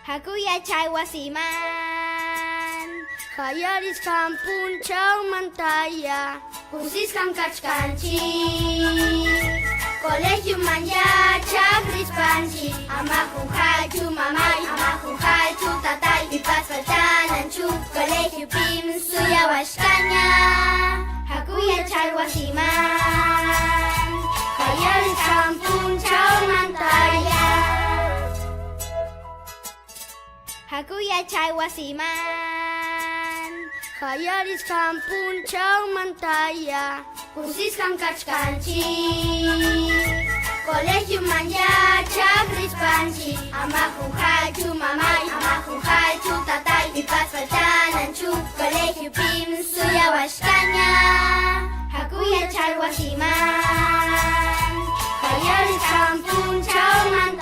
Hakuya chay wasiman hayarisqan punchawmantaya pusisqan kachkanchik colegioman yachakrispanchik ama qunqaychu mamay ama qunqaychu tatay pipas faltananchu colegiopim suyawashkaña hakuya chay wasiman hayarisqan punchawmantaya Hakuya chay wasiman hayarisqan punchawmantaya pusisqan kachkanchik colegioman yachakrispanchik ama qunqaychu mamay ama qunqaychu tatay pipas faltananchu colegiopim suyawashkaña hakuya chay wasiman hayarisqan punchawmantaya